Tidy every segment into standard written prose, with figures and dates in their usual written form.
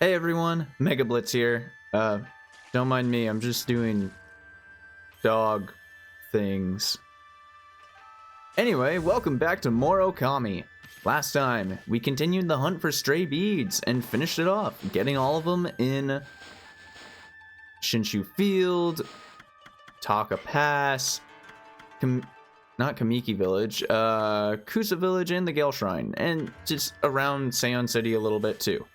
Hey everyone, Megablitz here. Don't mind me, I'm just doing dog things. Anyway, welcome back to more Ōkami. Last time, we continued the hunt for stray beads and finished it off, getting all of them in Shinshu Field, Taka Pass, not Kamiki Village, Kusa Village and the Gale Shrine, and just around Seion City a little bit too.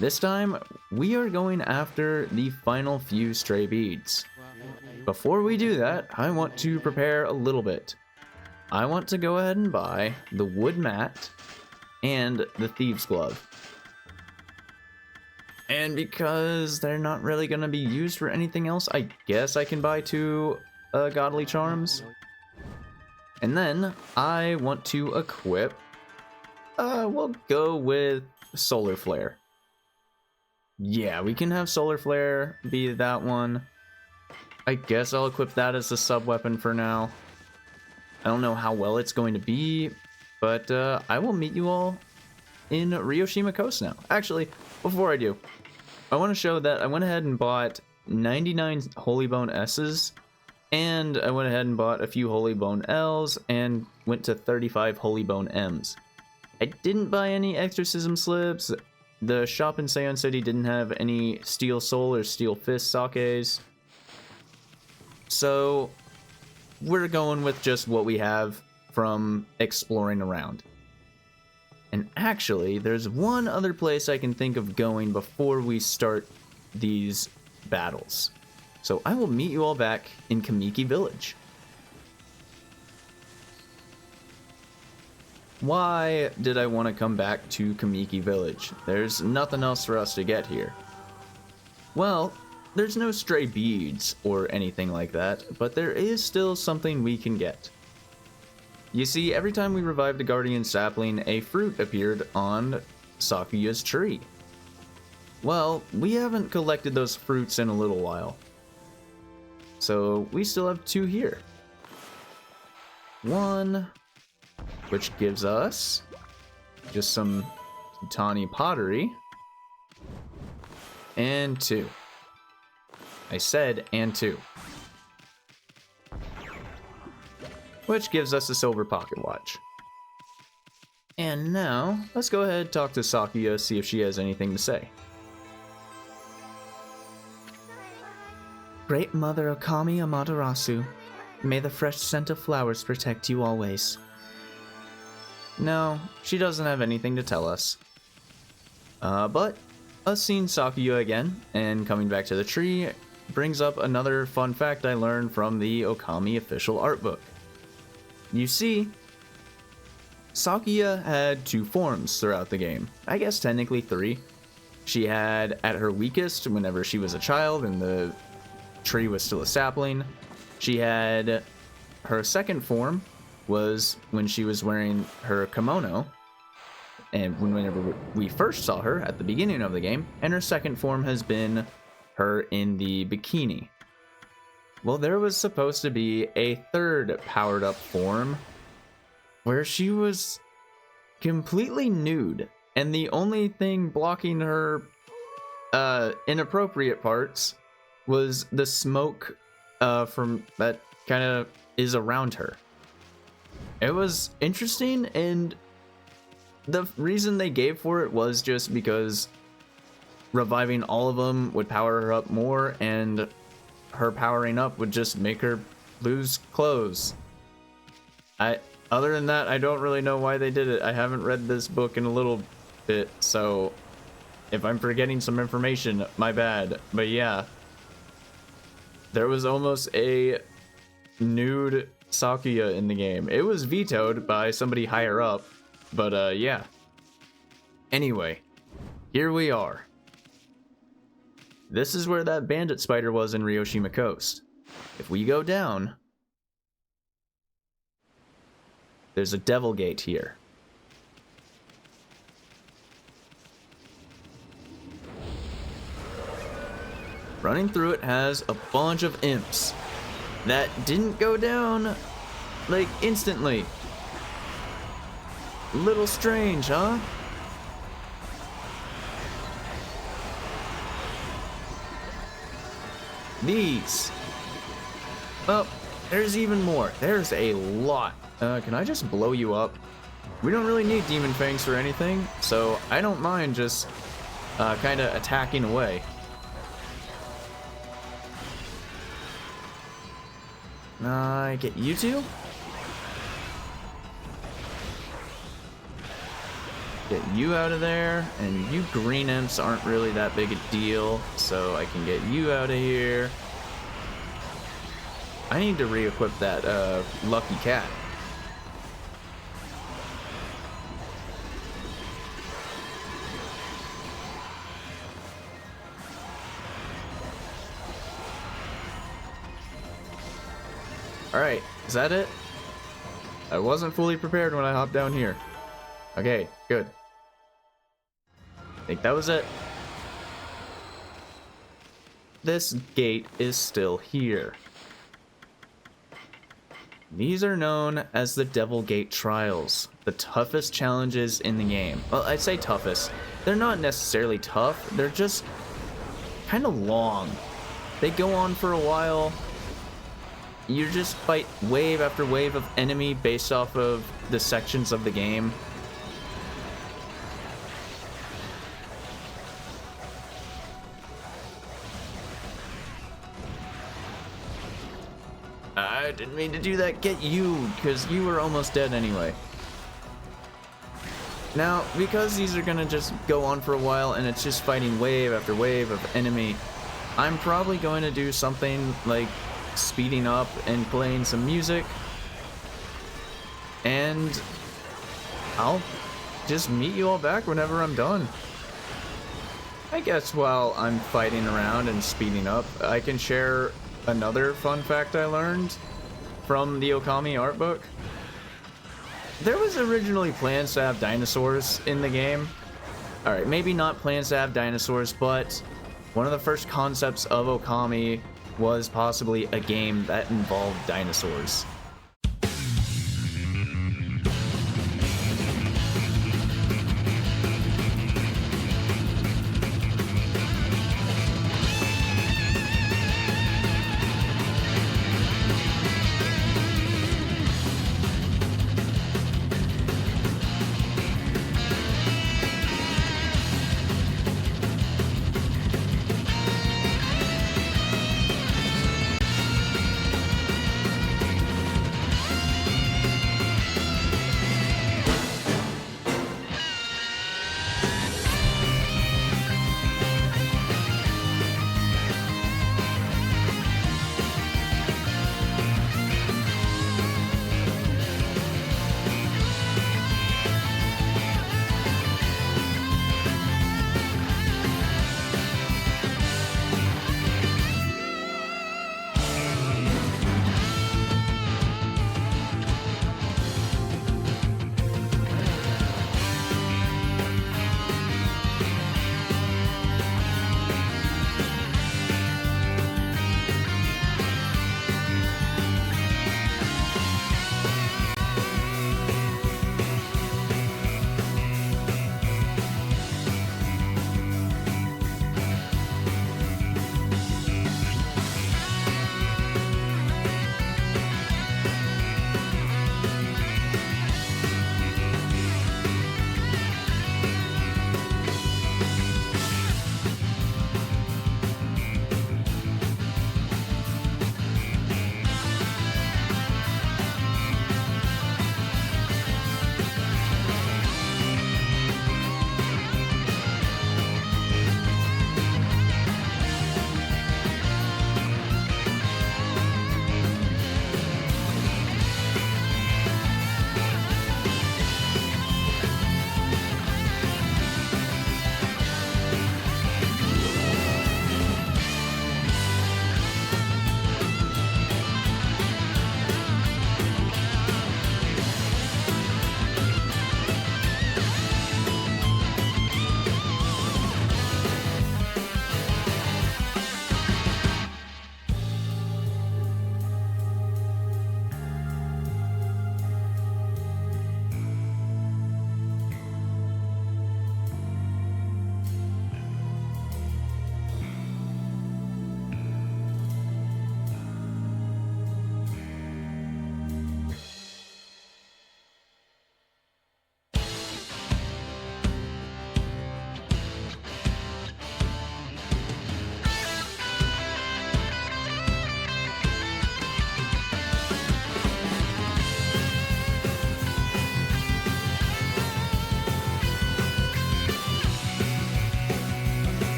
This time, we are going after the final few stray beads. Before we do that, I want to prepare a little bit. I want to go ahead and buy the wood mat and the thieves glove. And because they're not really going to be used for anything else, I guess I can buy two godly charms. And then I want to equip, we'll go with solar flare. Yeah, we can have solar flare be that one. I guess I'll equip that as a sub weapon for now. I don't know how well it's going to be, but I will meet you all in Ryoshima Coast now. Actually, before I do, I want to show that I went ahead and bought 99 Holy Bone S's, and I went ahead and bought a few Holy Bone L's, and went to 35 Holy Bone M's. I didn't buy any Exorcism Slips. The shop in Seion City didn't have any Steel Soul or Steel Fist sakes. So we're going with just what we have from exploring around. And actually, there's one other place I can think of going before we start these battles. So I will meet you all back in Kamiki Village. Why did I want to come back to Kamiki Village? There's nothing else for us to get here. Well, there's no stray beads or anything like that, but there is still something we can get. You see, every time we revived a guardian sapling, a fruit appeared on Sakuya's tree. Well, we haven't collected those fruits in a little while. So we still have two here. One, which gives us just some tawny pottery, and two. I said and two. Which gives us a silver pocket watch. And now, let's go ahead and talk to Sakuya, see if she has anything to say. Great Mother Ōkami Amaterasu, may the fresh scent of flowers protect you always. No, she doesn't have anything to tell us. But us seeing Sakuya again and coming back to the tree brings up another fun fact I learned from the Ōkami official art book. You see, Sakuya had two forms throughout the game. I guess technically three. She had at her weakest whenever she was a child and the tree was still a sapling. She had her second form was when she was wearing her kimono, and whenever we first saw her at the beginning of the game, and her second form has been her in the bikini. Well, there was supposed to be a third powered up form where she was completely nude, and the only thing blocking her inappropriate parts was the smoke from that kind of is around her. It was interesting, and the reason they gave for it was just because reviving all of them would power her up more, and her powering up would just make her lose clothes. Other than that, I don't really know why they did it. I haven't read this book in a little bit, so if I'm forgetting some information, my bad. But yeah, there was almost a nude Sakuya in the game. It was vetoed by somebody higher up, but yeah. Anyway, here we are. This is where that bandit spider was in Ryoshima Coast. If we go down, there's a devil gate here. Running through it has a bunch of imps that didn't go down like instantly. Little strange, huh? these. Oh, there's even more. There's a lot. Can I just blow you up? We don't really need demon fangs for anything, so I don't mind just kind of attacking away. Get you two? Get you out of there, and you green imps aren't really that big a deal, so I can get you out of here. I need to re-equip that lucky cat. Alright, is that it? I wasn't fully prepared when I hopped down here. Okay, good. I think that was it. This gate is still here. These are known as the Devil Gate Trials, the toughest challenges in the game. Well, I'd say toughest. They're not necessarily tough, they're just kind of long. They go on for a while. You just fight wave after wave of enemy based off of the sections of the game. I didn't mean to do that. Get you, because you were almost dead anyway. Now, because these are gonna just go on for a while and it's just fighting wave after wave of enemy, I'm probably going to do something like speeding up and playing some music, and I'll just meet you all back whenever I'm done. I guess while I'm fighting around and speeding up, I can share another fun fact I learned from the Ōkami art book. There was originally plans to have dinosaurs in the game. Alright, maybe not plans to have dinosaurs, but one of the first concepts of Ōkami was possibly a game that involved dinosaurs.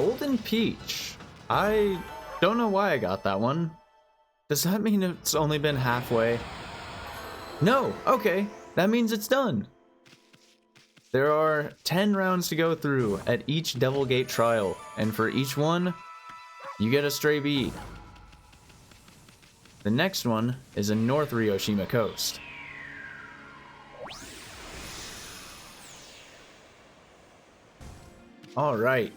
Golden Peach. I don't know why I got that one. Does that mean it's only been halfway? No, okay, that means it's done. There are 10 rounds to go through at each Devil Gate trial, and for each one, you get a stray bead. The next one is in North Ryoshima Coast. Alright,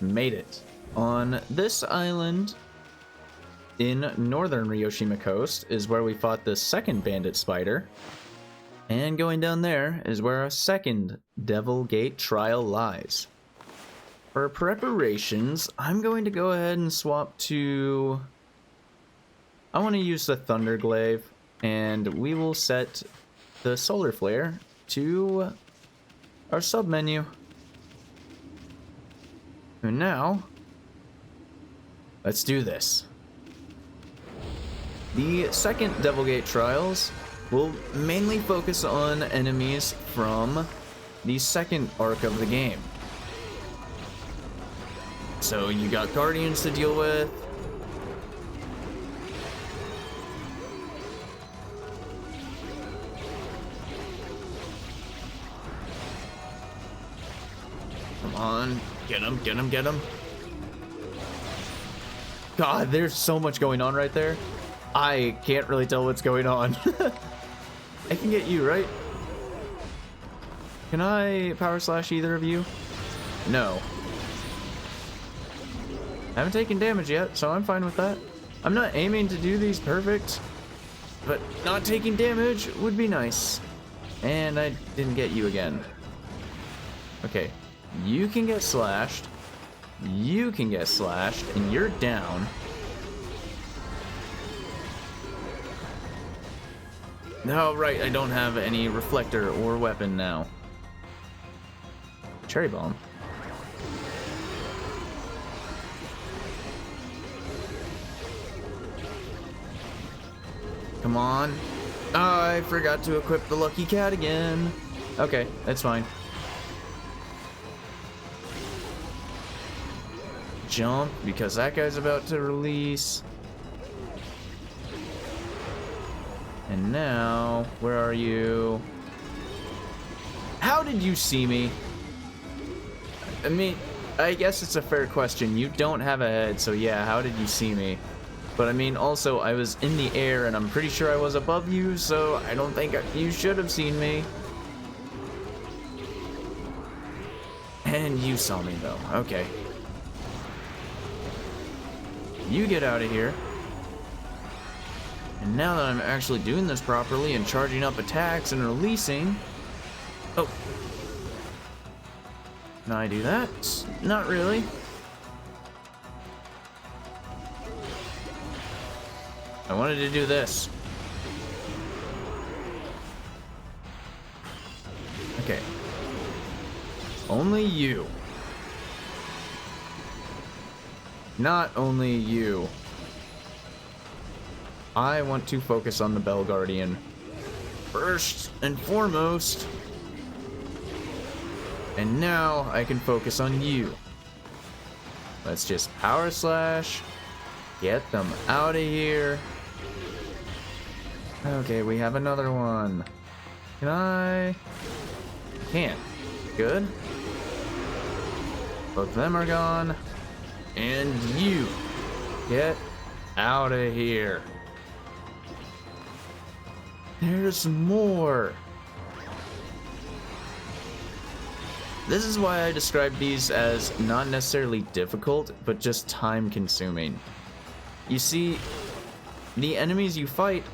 made it. On this island in northern Ryoshima Coast is where we fought the second bandit spider. And going down there is where our second Devil Gate trial lies. For preparations, I'm going to go ahead and swap to... I want to use the Thunderglaive, and we will set the Solar Flare to our submenu. And now, let's do this. The second Devil Gate trials will mainly focus on enemies from the second arc of the game. So you got Guardians to deal with. Come on, get him, get him, get him. God, there's so much going on right there. I can't really tell what's going on. I can get you, right? Can I power slash either of you? No. I haven't taken damage yet, so I'm fine with that. I'm not aiming to do these perfect, but not taking damage would be nice. And I didn't get you again. Okay, you can get slashed. You can get slashed, and you're down. No, right, I don't have any reflector or weapon now. Cherry bomb. Come on. Oh, I forgot to equip the lucky cat again. Okay, that's fine. Jump, because that guy's about to release. And now, where are you? How did you see me? I mean, I guess it's a fair question. You don't have a head, so yeah, how did you see me? But I mean, also, I was in the air, and I'm pretty sure I was above you, so I don't think you should have seen me. And you saw me, though. Okay. You get out of here. And now that I'm actually doing this properly and charging up attacks and releasing... Oh. Can I do that? Not really. I wanted to do this. Okay. Only you. Not only you. I want to focus on the Bell Guardian first and foremost. And now I can focus on you. Let's just power slash. Get them out of here. Okay, we have another one. Can I? Can't. Good. Both of them are gone. And you. Get out of here. There's more. This is why I describe these as not necessarily difficult, but just time consuming. You see, the enemies you fight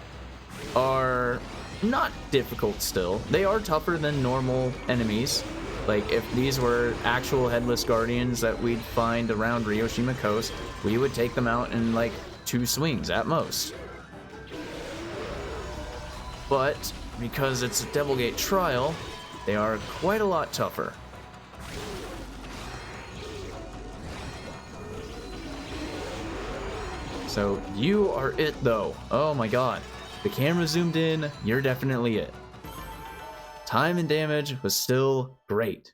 are not difficult still. They are tougher than normal enemies. Like, if these were actual headless guardians that we'd find around Ryoshima Coast, we would take them out in like 2 swings at most. But because it's a Devil Gate trial, they are quite a lot tougher. So you are it though. Oh my god. The camera zoomed in, you're definitely it. Time and damage was still great.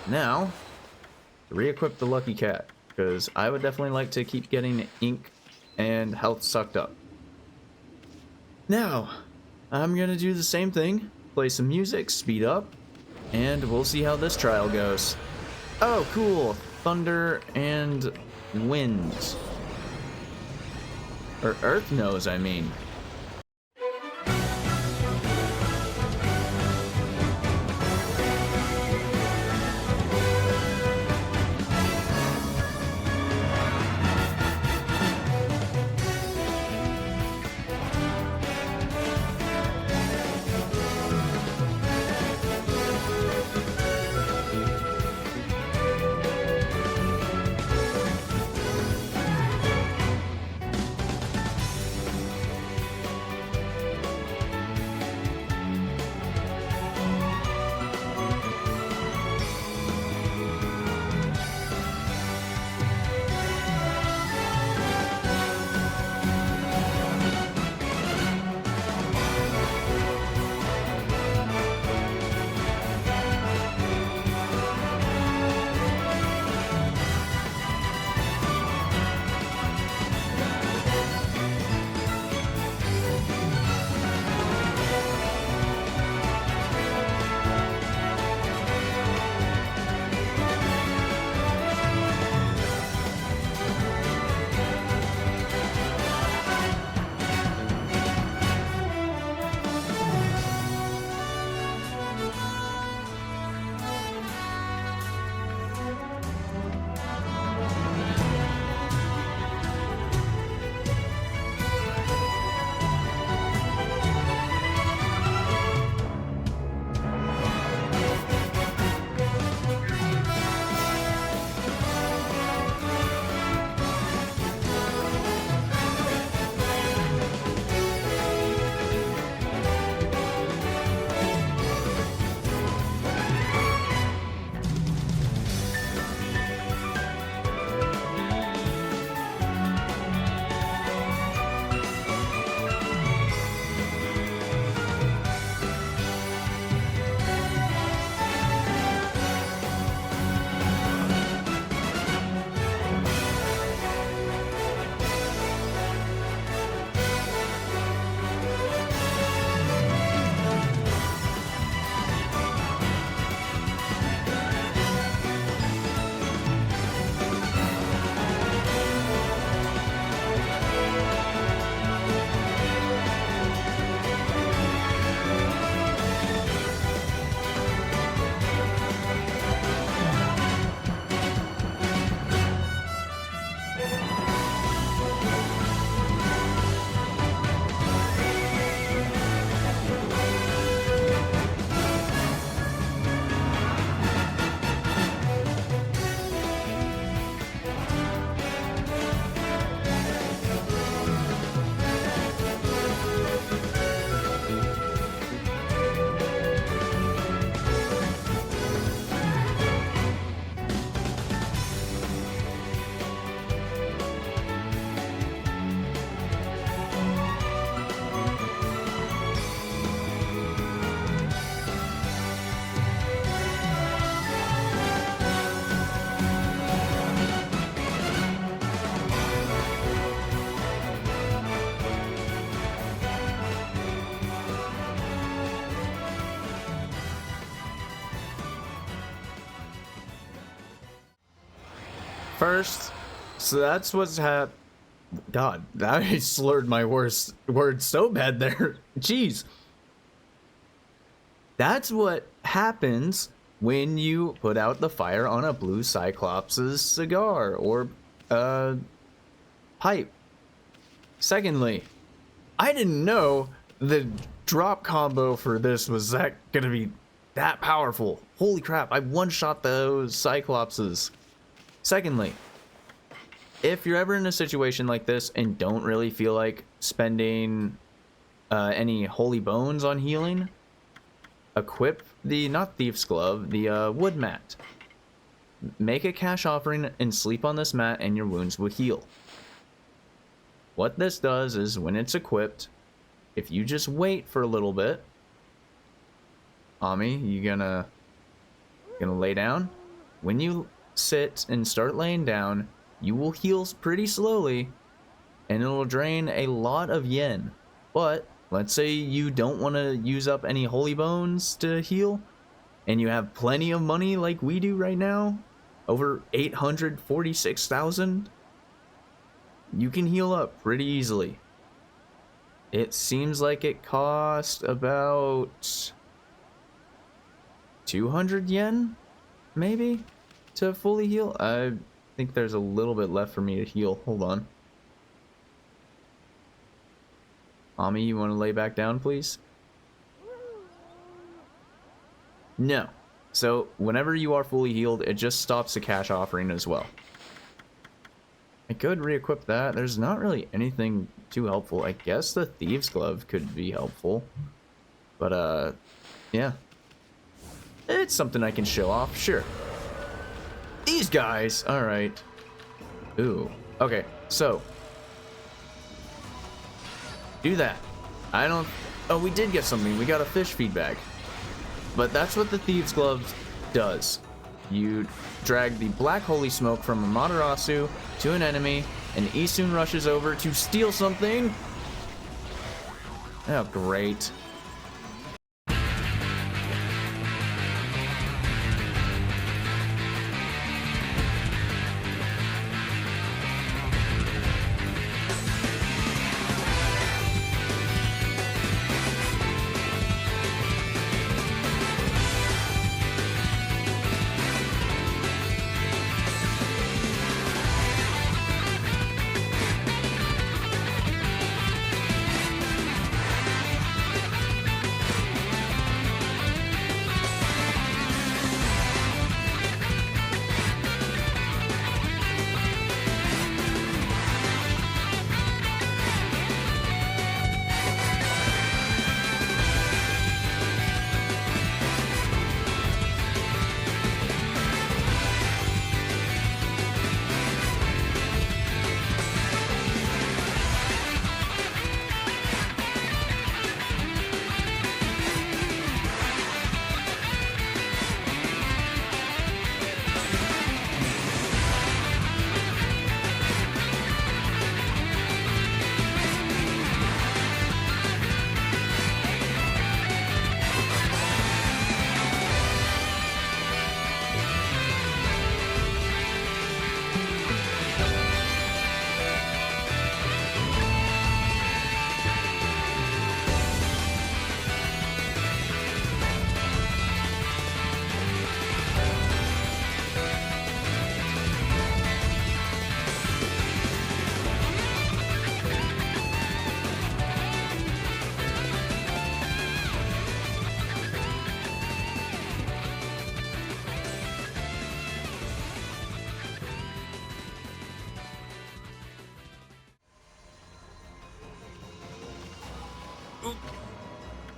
Now, to re-equip the lucky cat, because I would definitely like to keep getting ink and health sucked up. Now, I'm gonna do the same thing, play some music, speed up, and we'll see how this trial goes. Oh, cool! Thunder and wind. Or earth knows, I mean. First, so that's what's God, I slurred my worst word so bad there. Jeez. That's what happens when you put out the fire on a blue Cyclops' cigar or pipe. Secondly, I didn't know the drop combo for this was gonna be that powerful. Holy crap, I one-shot those Cyclopses. Secondly, if you're ever in a situation like this and don't really feel like spending any holy bones on healing, equip the, not Thief's Glove, the wood mat. Make a cash offering and sleep on this mat and your wounds will heal. What this does is when it's equipped, if you just wait for a little bit, Ami, you gonna lay down? When you sit and start laying down, you will heal pretty slowly, and it'll drain a lot of yen. But let's say you don't want to use up any holy bones to heal, and you have plenty of money like we do right now, over 846,000, you can heal up pretty easily. It seems like it cost about 200 yen, maybe, to fully heal. I think there's a little bit left for me to heal. Hold on. Ami, you want to lay back down, please? No. So, whenever you are fully healed, it just stops the cash offering as well. I could re-equip that. There's not really anything too helpful. I guess the Thieves' Glove could be helpful. But, yeah. It's something I can show off, sure. These guys! Alright. Ooh. Okay, so. Do that. I don't... Oh, we did get something. We got a fish feedback. But that's what the Thieves' Glove does. You drag the black holy smoke from Amaterasu to an enemy, and Isun rushes over to steal something. Oh, great.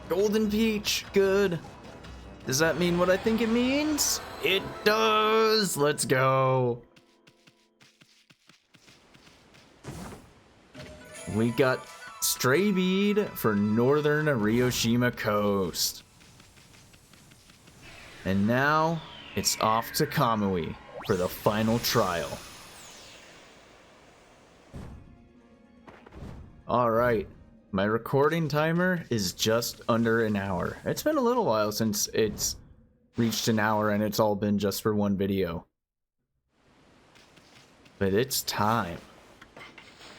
Golden Peach, good. Does that mean what I think it means? It does! Let's go. We got Stray Bead for Northern Ryoshima Coast. And now, it's off to Kamui for the final trial. Alright. My recording timer is just under an hour. It's been a little while since it's reached an hour and it's all been just for one video. But it's time.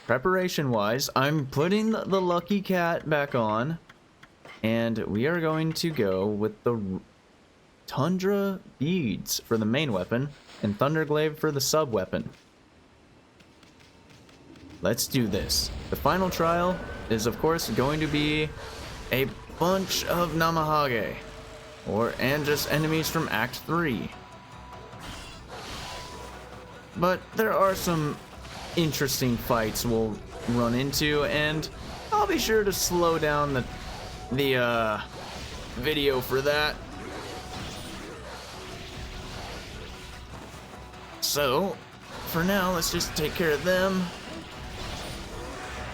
Preparation-wise, I'm putting the Lucky Cat back on. And we are going to go with the Tundra Beads for the main weapon and Thunderglaive for the sub-weapon. Let's do this. The final trial is, of course, going to be a bunch of Namahage, and just enemies from Act 3. But there are some interesting fights we'll run into, and I'll be sure to slow down the video for that. So, for now, let's just take care of them.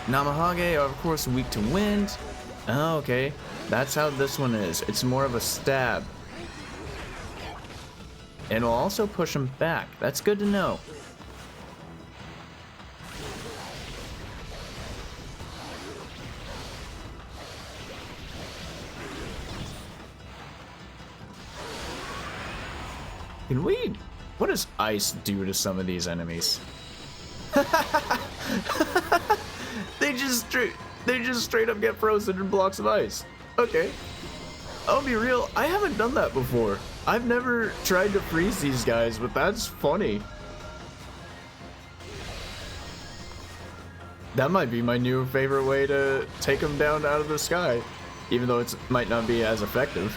Namahage are, of course, weak to wind. Oh, okay. That's how this one is. It's more of a stab. and will also push them back. That's good to know. Can we... What does ice do to some of these enemies? They just straight up get frozen in blocks of ice. Okay. I'll be real, I haven't done that before. I've never tried to freeze these guys, but that's funny. That might be my new favorite way to take them down out of the sky, even though it might not be as effective.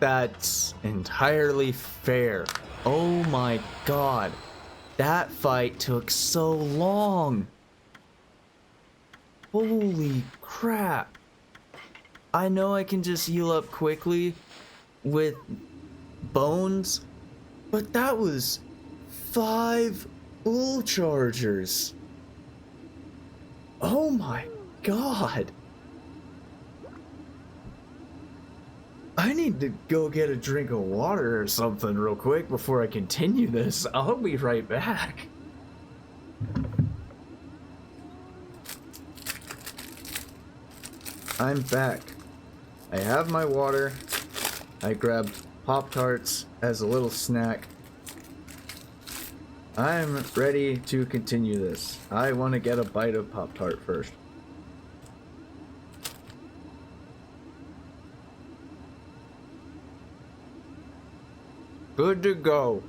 That's entirely fair. Oh my god. That fight took so long. Holy crap. I know I can just heal up quickly with bones, but that was 5 bull chargers. Oh my god. I need to go get a drink of water or something real quick before I continue this. I'll be right back. I'm back. I have my water. I grabbed Pop-Tarts as a little snack. I'm ready to continue this. I want to get a bite of Pop-Tart first. Good to go.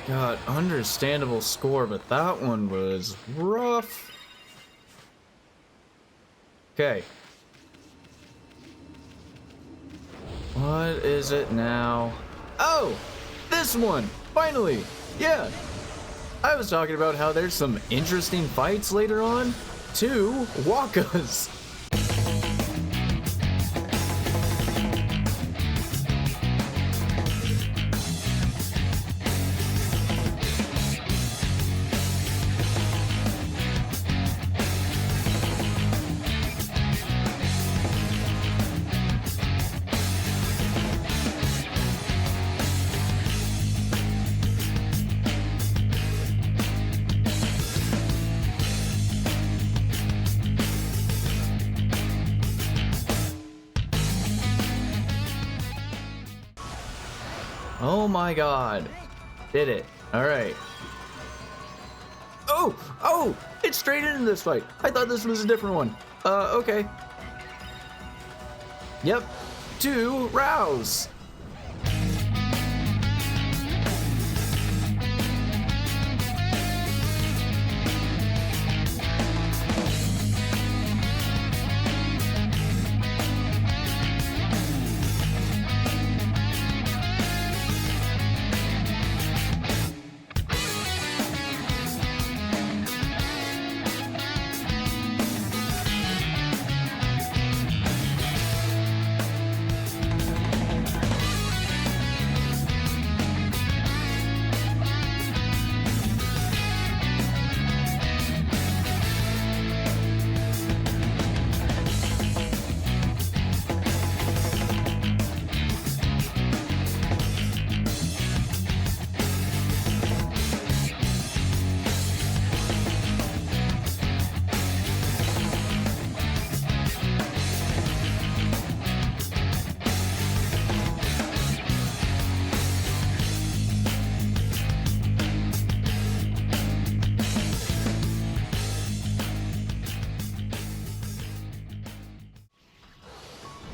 God, understandable score, but that one was rough. Okay. What is it now? Oh! This one! Finally! Yeah! I was talking about how there's some interesting fights later on. 2 Wakas! Oh my god. Did it. Alright. Oh! Oh! It's straight into this fight. I thought this was a different one. Okay. Yep. 2 Rouse.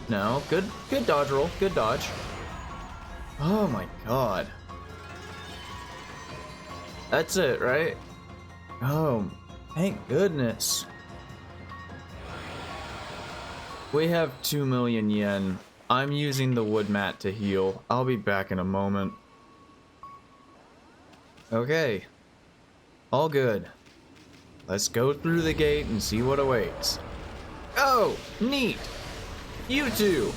No, good dodge roll, good dodge. Oh my god. That's it, right? Oh, thank goodness. We have 2 million yen. I'm using the wood mat to heal. I'll be back in a moment. Okay. All good. Let's go through the gate and see what awaits. Oh, neat. You two!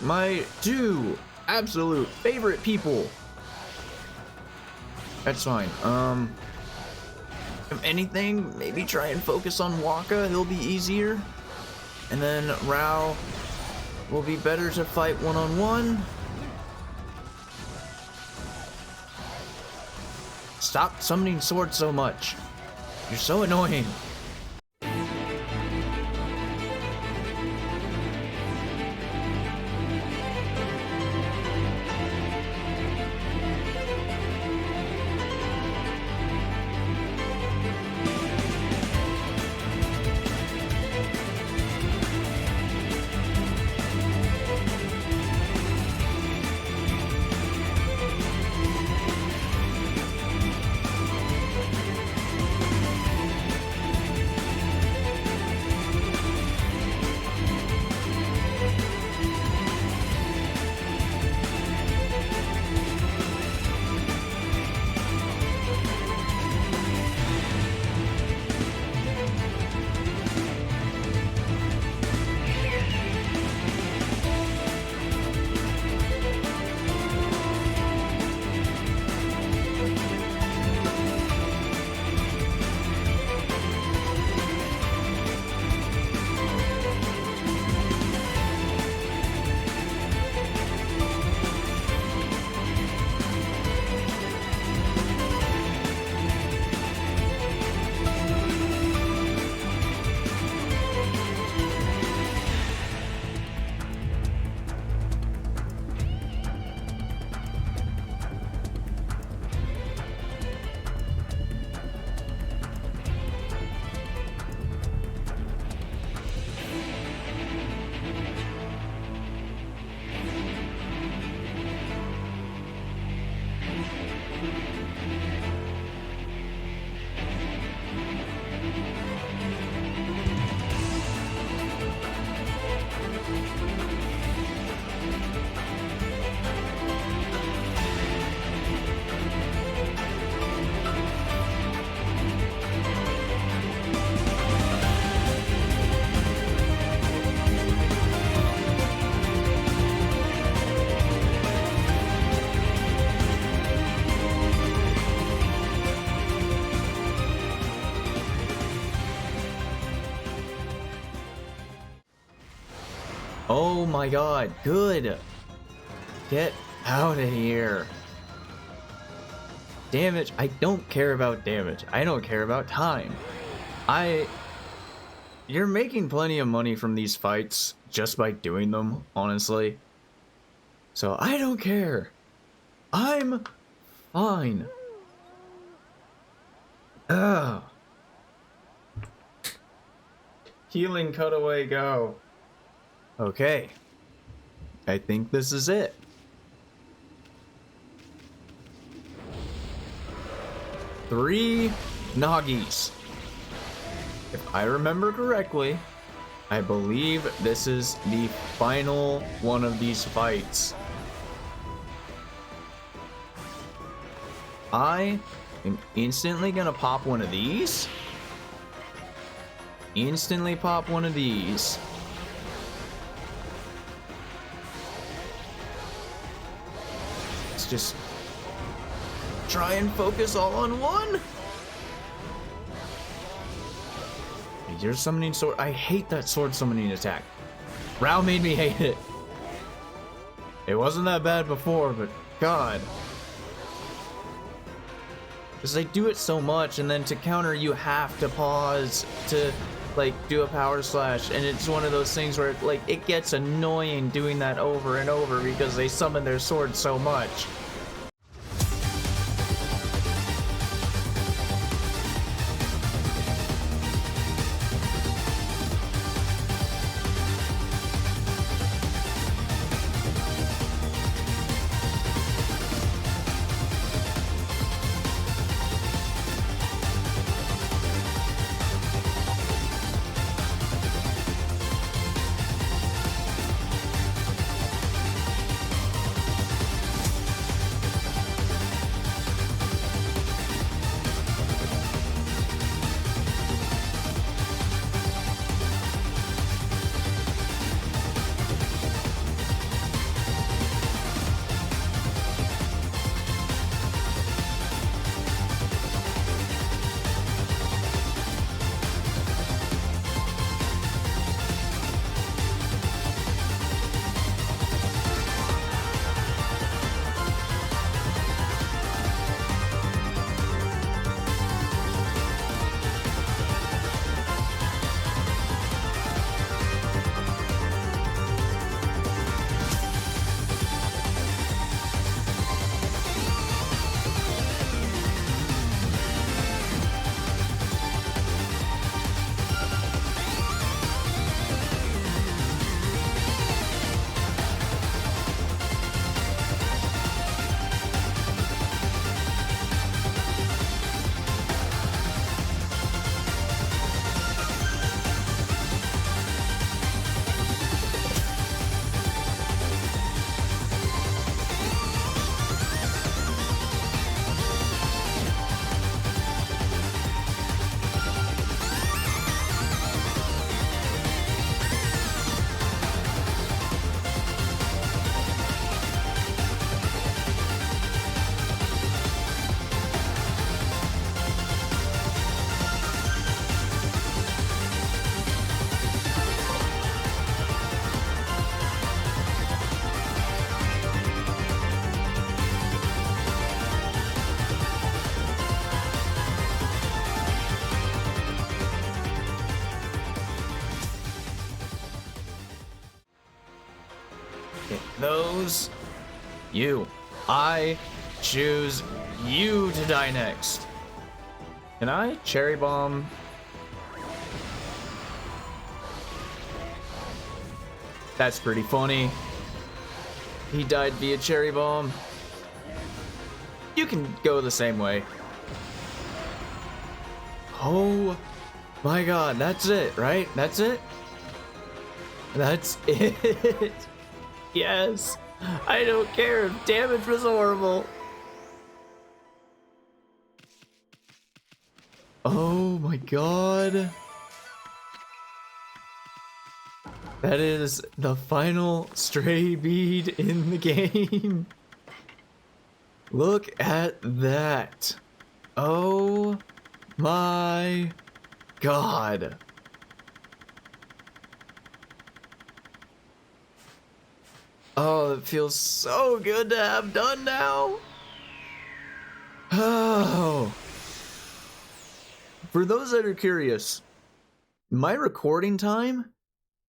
My 2 absolute favorite people. That's fine. If anything, maybe try and focus on Waka. He'll be easier. And then Rao will be better to fight one-on-one. Stop summoning swords so much. You're so annoying. Oh my god, good. Get out of here. Damage, I don't care about damage. I don't care about time. You're making plenty of money from these fights just by doing them, honestly. So I don't care. I'm fine. Ugh. Healing cutaway, go. Okay. I think this is it. Three Nagis. If I remember correctly, I believe this is the final one of these fights. I am instantly gonna pop one of these. Instantly pop one of these. Let's just try and focus all on one. You're summoning sword. I hate that sword summoning attack. Rao made me hate it. It wasn't that bad before, but God. Because they do it so much, and then to counter, you have to pause to, like, do a power slash, and it's one of those things where, like, it gets annoying doing that over and over because they summon their sword so much. Those, you. I choose you to die next. Can I cherry bomb? That's pretty funny. He died via cherry bomb. You can go the same way. Oh my god, that's it, right? That's it? That's it. Yes. I don't care if damage was horrible. Oh my god. That is the final stray bead in the game. Look at that. Oh my god. Oh, it feels so good to have done now. Oh. For those that are curious, my recording time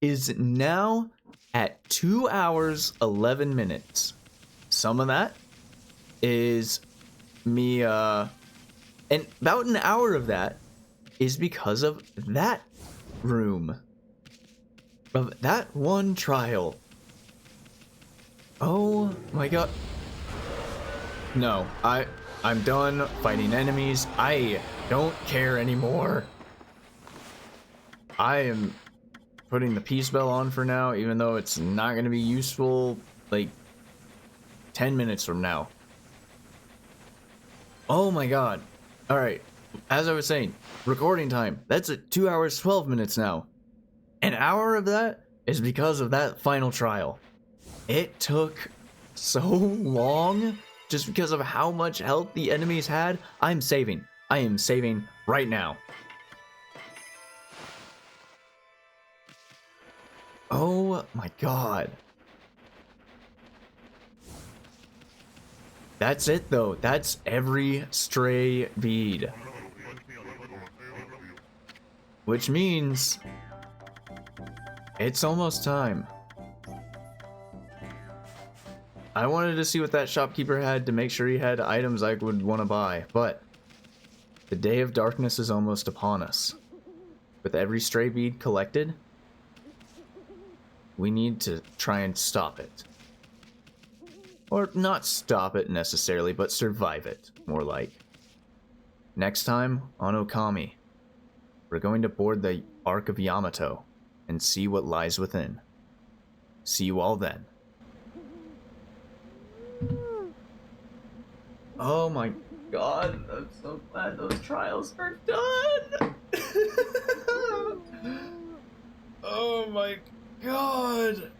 is now at 2 hours, 11 minutes. Some of that is me, and about an hour of that is because of that room. Of that one trial. Oh my god. No, I'm done fighting enemies. I don't care anymore. I am putting the peace bell on for now, even though it's not going to be useful like 10 minutes from now. Oh my god. Alright, as I was saying, recording time, that's at 2 hours 12 minutes now. An hour of that is because of that final trial. It took so long just because of how much health the enemies had. I am saving right now. Oh my god. That's it though. That's every stray bead. Which means it's almost time. I wanted to see what that shopkeeper had to make sure he had items I would want to buy, but the day of darkness is almost upon us. With every stray bead collected, we need to try and stop it. Or not stop it necessarily, but survive it, more like. Next time on Ōkami, we're going to board the Ark of Yamato and see what lies within. See you all then. Oh my god, I'm so glad those trials are done! Oh my god!